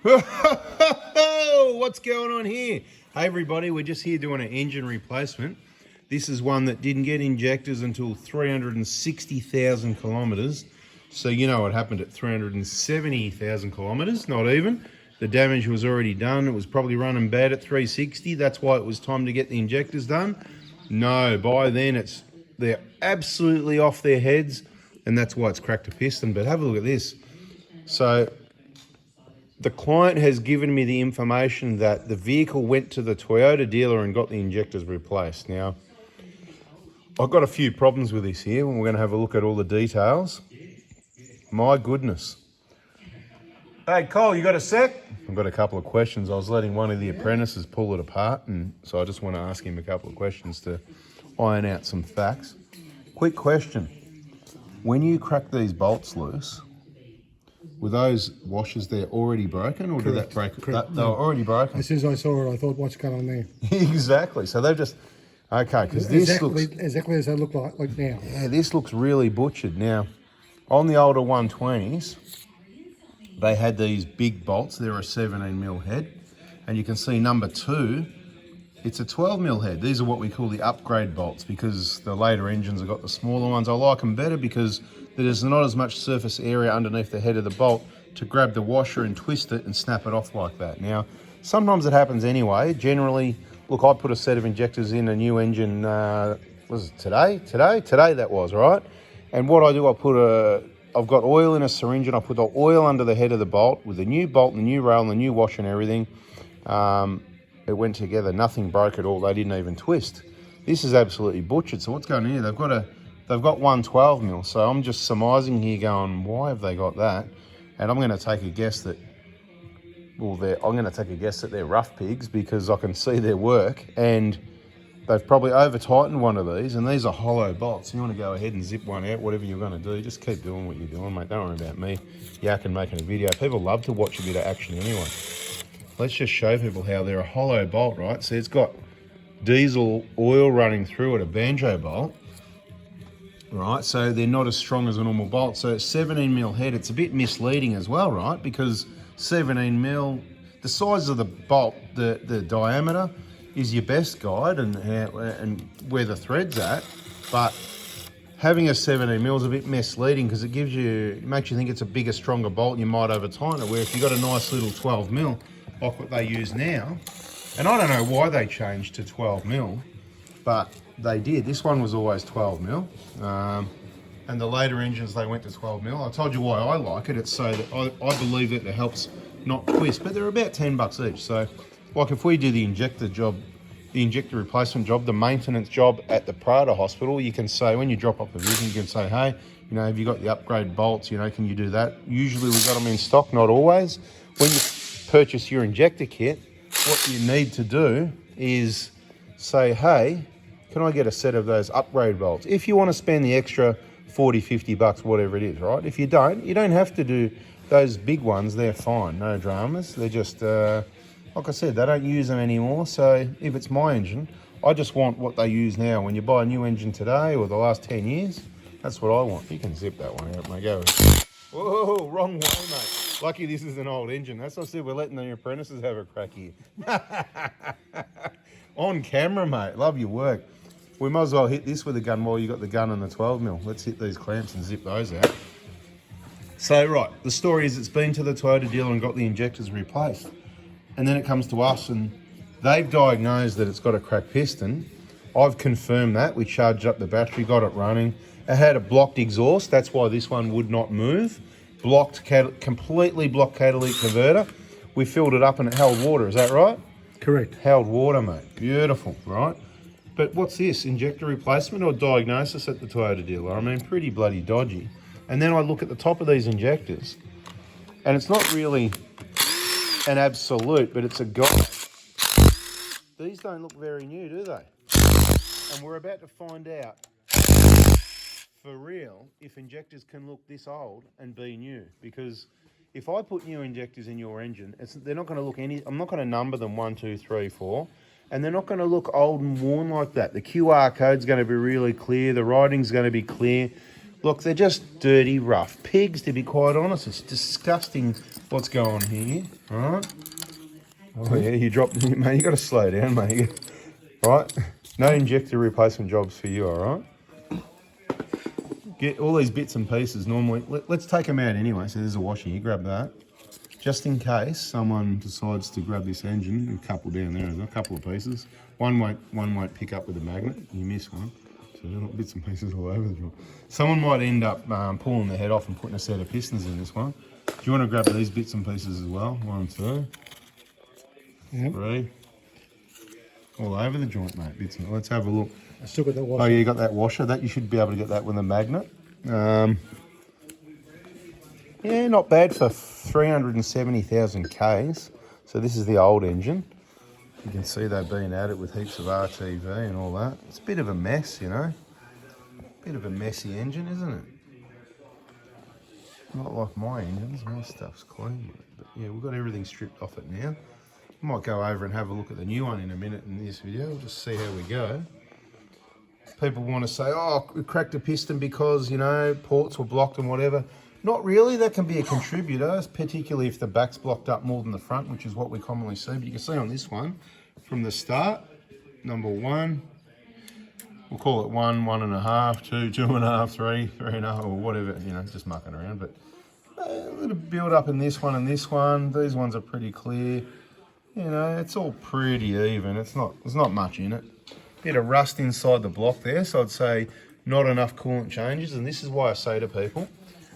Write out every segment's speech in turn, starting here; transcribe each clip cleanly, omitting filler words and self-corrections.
What's going on here? Hey everybody, we're just here doing an engine replacement. This is one that didn't get injectors until 360,000 kilometers. So you know what happened at 370,000 kilometers, not even. The damage was already done. It was probably running bad at 360. That's why it was time to get the injectors done. No, by then they're absolutely off their heads, and that's why it's cracked a piston. But have a look at this. So the client has given me the information that the vehicle went to the Toyota dealer and got the injectors replaced. Now, I've got a few problems with this here, and we're going to have a look at all the details. My goodness. Hey, Cole, you got a sec? I've got a couple of questions. I was letting one of the apprentices pull it apart, and so I just want to ask him a couple of questions to iron out some facts. Quick question. When you crack these bolts loose, were those washers there already broken, or did that break? Correct. They were already broken. As soon as I saw it, I thought, what's going on there? Exactly. So they've just... Okay, because this looks... Exactly as they look like now. Yeah, this looks really butchered. Now, on the older 120s, they had these big bolts. They're a 17mm head. And you can see number 2, it's a 12mm head. These are what we call the upgrade bolts, because the later engines have got the smaller ones. I like them better because there's not as much surface area underneath the head of the bolt to grab the washer and twist it and snap it off like that. Now, sometimes it happens anyway. Generally, look, I put a set of injectors in a new engine, was it today? Today that was, right? And what I do, I've got oil in a syringe, and I put the oil under the head of the bolt with the new bolt and the new rail and the new washer and everything. It went together, nothing broke at all. They didn't even twist. This is absolutely butchered. So what's going on here? They've got one 12mm. So I'm just surmising here, going, why have they got that? And I'm going to take a guess that, they're rough pigs, because I can see their work, and they've probably over tightened one of these, and these are hollow bolts. You want to go ahead and zip one out, whatever you're going to do. Just keep doing what you're doing, mate. Don't worry about me yakking making a video. People love to watch a bit of action anyway. Let's just show people how they're a hollow bolt, right? See, it's got diesel oil running through it, a banjo bolt, right? So they're not as strong as a normal bolt. So 17mm head, it's a bit misleading as well, right? Because 17mm, the size of the bolt, the diameter is your best guide and where the thread's at, but having a 17mm is a bit misleading because it makes you think it's a bigger, stronger bolt, and you might over tighten it, where if you've got a nice little 12mm, like what they use now, and I don't know why they changed to 12mm, but they did. This one was always 12mm, and the later engines, they went to 12mm. I told you why I like it. It's so that I believe that it helps not twist, but they're about $10 each. So, like if we do the injector job, the injector replacement job, the maintenance job at the Prada Hospital, you can say, when you drop off the vehicle, you can say, hey, have you got the upgrade bolts? Can you do that? Usually we've got them in stock, not always. When you purchase your injector kit, what you need to do is say, hey, can I get a set of those upgrade bolts? If you want to spend the extra 40, 50 bucks, whatever it is, right? If you don't have to do those big ones. They're fine, no dramas. They're just, like I said, they don't use them anymore. So if it's my engine, I just want what they use now. When you buy a new engine today or the last 10 years, that's what I want. You can zip that one out, mate. Go. Whoa, wrong way, mate. Lucky this is an old engine. That's what I said. We're letting the apprentices have a crack here. On camera, mate. Love your work. We might as well hit this with a gun while you got the gun and the 12mm. Let's hit these clamps and zip those out. So, right, the story is it's been to the Toyota dealer and got the injectors replaced. And then it comes to us and they've diagnosed that it's got a cracked piston. I've confirmed that. We charged up the battery, got it running. It had a blocked exhaust. That's why this one would not move. Completely blocked catalytic converter. We filled it up and it held water. Is that right? Correct. Held water, mate. Beautiful, right? But what's this? Injector replacement or diagnosis at the Toyota dealer? I mean, pretty bloody dodgy. And then I look at the top of these injectors and it's not really an absolute, but it's a guide. These don't look very new, do they? And we're about to find out for real if injectors can look this old and be new, because if I put new injectors in your engine, they're not going to look I'm not going to number them 1, 2, 3, 4, and they're not going to look old and worn like that. The QR code's going to be really clear. The writing's going to be clear. Look, they're just dirty, rough pigs, to be quite honest. It's disgusting what's going on here, all right? Oh, yeah, you dropped me, mate. You got to slow down, mate. Right? No injector replacement jobs for you, all right? Get all these bits and pieces normally. Let's take them out anyway. So there's a washer. You grab that. Just in case someone decides to grab this engine, a couple down there, a couple of pieces. One won't pick up with a magnet. You miss one. So there are bits and pieces all over the joint. Someone might end up pulling the head off and putting a set of pistons in this one. Do you want to grab these bits and pieces as well? 1, 2, Yep. 3. All over the joint, mate. Bits and, let's have a look. I still got that washer. Oh, yeah, you got that washer. That you should be able to get that with a magnet. Yeah, not bad for 370,000 Ks. So this is the old engine. You can see they've been at it with heaps of RTV and all that. It's a bit of a mess, you know. Bit of a messy engine, isn't it? Not like my engines. My stuff's clean, mate. But yeah, we've got everything stripped off it now. Might go over and have a look at the new one in a minute in this video. We'll just see how we go. People want to say, oh, we cracked a piston because, you know, ports were blocked and whatever. Not really. That can be a contributor, particularly if the back's blocked up more than the front, which is what we commonly see. But you can see on this one, from the start, number 1, we'll call it 1, 1.5, 2, 2.5, 3, 3.5, or whatever, you know, just mucking around. But a little build up in this one and this one. These ones are pretty clear. You know, it's all pretty even. There's not much in it. Bit of rust inside the block there, so I'd say not enough coolant changes. And this is why I say to people,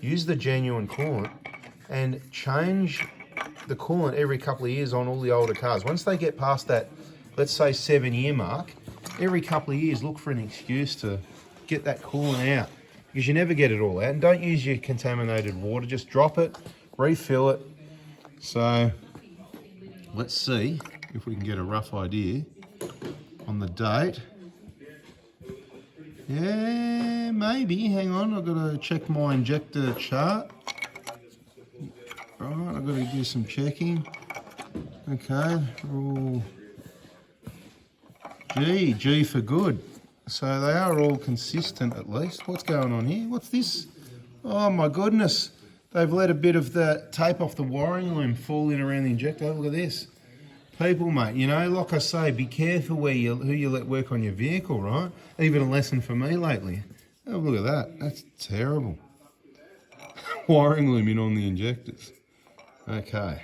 use the genuine coolant and change the coolant every couple of years on all the older cars. Once they get past that, let's say 7-year mark, every couple of years look for an excuse to get that coolant out, because you never get it all out. And don't use your contaminated water, just drop it, refill it. So let's see if we can get a rough idea on the date. Yeah, maybe. Hang on, I've got to check my injector chart. Right, I've got to do some checking. Okay, all G for good. So they are all consistent at least. What's going on here? What's this? Oh my goodness. They've let a bit of the tape off the wiring loom fall in around the injector. Look at this. People, mate, you know, like I say, be careful who you let work on your vehicle, right? Even a lesson for me lately. Oh, look at that. That's terrible. Wiring loom in on the injectors. Okay.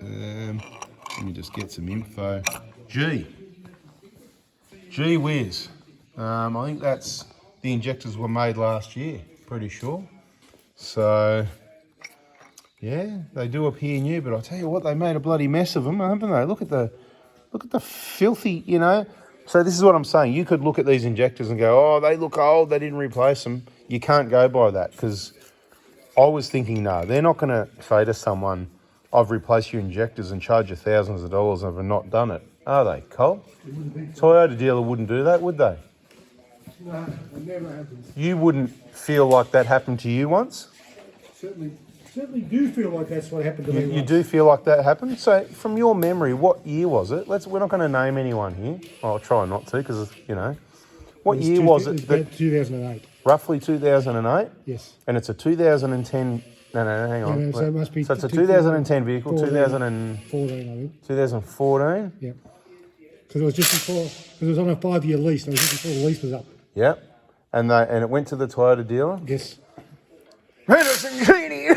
Let me just get some info. Gee whiz. I think that's the injectors were made last year, pretty sure. So yeah, they do appear new, but I tell you what, they made a bloody mess of them, haven't they? Look at the filthy, you know. So this is what I'm saying. You could look at these injectors and go, oh, they look old, they didn't replace them. You can't go by that, because I was thinking, no, they're not going to say to someone, I've replaced your injectors and charge you thousands of dollars and have not done it. Are they, Cole? Toyota dealer wouldn't do that, would they? No, it never happens. You wouldn't feel like that happened to you once? Certainly do feel like that's what happened to me. You do feel like that happened? So from your memory, what year was it? We're not going to name anyone here. I'll try not to, because, you know. What year was it? About 2008. Roughly 2008? Yes. And it's a 2010... No, hang on. Yeah, so it must be... So it's a 2010 vehicle, 14, I think. 2014? Yeah. Because it was just before... Because it was on a 5-year lease. And it was just before the lease was up. Yep. And it went to the Toyota dealer? Yes. Henderson Genie!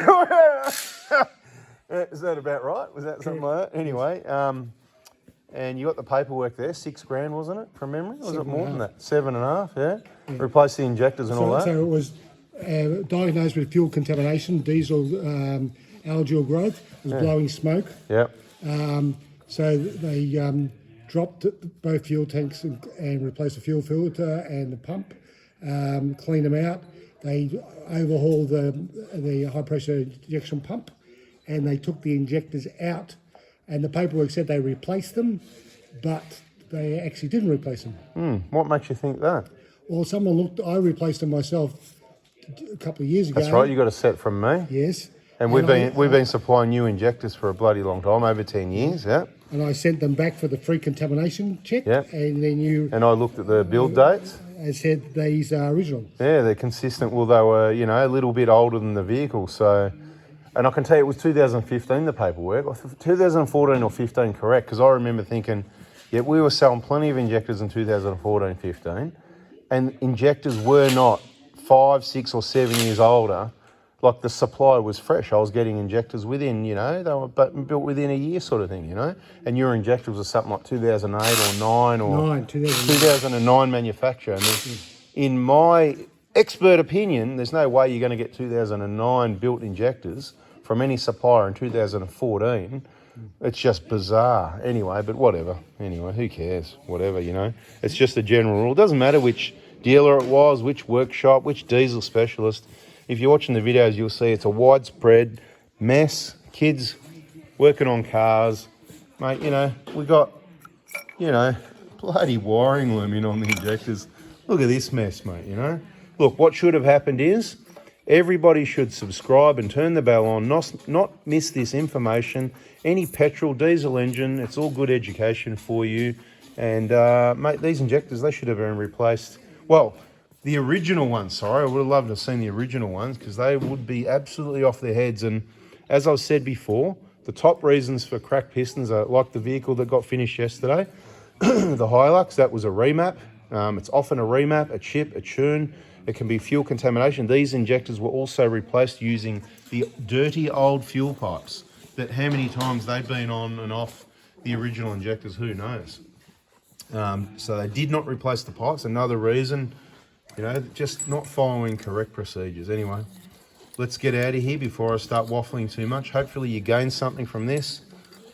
Is that about right? Was that something like that? Anyway, and you got the paperwork there, $6,000, wasn't it, from memory? Was it more than that? 7.5, yeah? Replace the injectors and all that? So it was diagnosed with fuel contamination, diesel algal growth. It was blowing smoke. Yep. So they dropped both fuel tanks and replaced the fuel filter and the pump, cleaned them out. They overhauled the high pressure injection pump, and they took the injectors out, and the paperwork said they replaced them, but they actually didn't replace them. What makes you think that? Well, I replaced them myself a couple of years ago. That's right, you got a set from me. Yes, And we've been supplying new injectors for a bloody long time, over 10 years, yeah. And I sent them back for the free contamination check. Yeah. And then you And I looked at the build dates. said these are original. Yeah, they're consistent. Well, they were, you know, a little bit older than the vehicle. So, and I can tell you it was 2015, the paperwork. 2014 or 15, correct, because I remember thinking, yeah, we were selling plenty of injectors in 2014, 15, and injectors were not 5, 6 or 7 years older. Like the supply was fresh. I was getting injectors within, you know, they were built within a year sort of thing, you know. And your injectors were something like 2008 or 9 or 2009 manufacture. And in my expert opinion, there's no way you're going to get 2009 built injectors from any supplier in 2014. It's just bizarre. Anyway, but whatever. Anyway, who cares? Whatever, you know. It's just a general rule. It doesn't matter which dealer it was, which workshop, which diesel specialist. If you're watching the videos, you'll see it's a widespread mess. Kids working on cars. Mate, you know, we got, you know, bloody wiring loom in on the injectors. Look at this mess, mate, you know. Look, what should have happened is everybody should subscribe and turn the bell on, not miss this information. Any petrol, diesel engine, it's all good education for you. And, mate, these injectors, they should have been replaced. Well, the original ones, sorry, I would have loved to have seen the original ones because they would be absolutely off their heads. And as I've said before, the top reasons for cracked pistons are like the vehicle that got finished yesterday, the Hilux, that was a remap. It's often a remap, a chip, a churn. It can be fuel contamination. These injectors were also replaced using the dirty old fuel pipes that how many times they've been on and off the original injectors, who knows. So they did not replace the pipes. Another reason, you know, just not following correct procedures. Anyway, let's get out of here before I start waffling too much. Hopefully you gain something from this.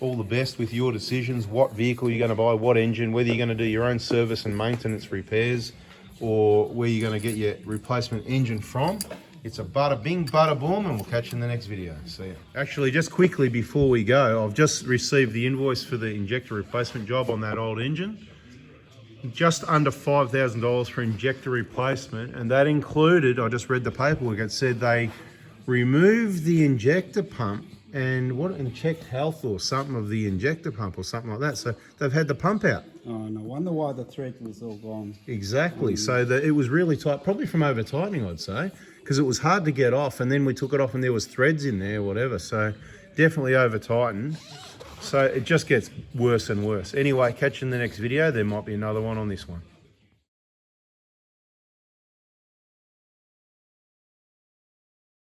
All the best with your decisions, what vehicle you're going to buy, what engine, whether you're going to do your own service and maintenance repairs or where you're going to get your replacement engine from. It's a bada bing, bada boom, and we'll catch you in the next video. See ya. Actually, just quickly before we go, I've just received the invoice for the injector replacement job on that old engine. Just under $5,000 for injector replacement, and that included, I just read the paperwork, it said they removed the injector pump and checked health or something of the injector pump or something like that. So they've had the pump out. Oh, no wonder why the thread was all gone. Exactly. So it was really tight, probably from over tightening, I'd say, because it was hard to get off, and then we took it off and there was threads in there, whatever. So definitely over tightened. So it just gets worse and worse. Anyway, catch you in the next video. There might be another one on this one.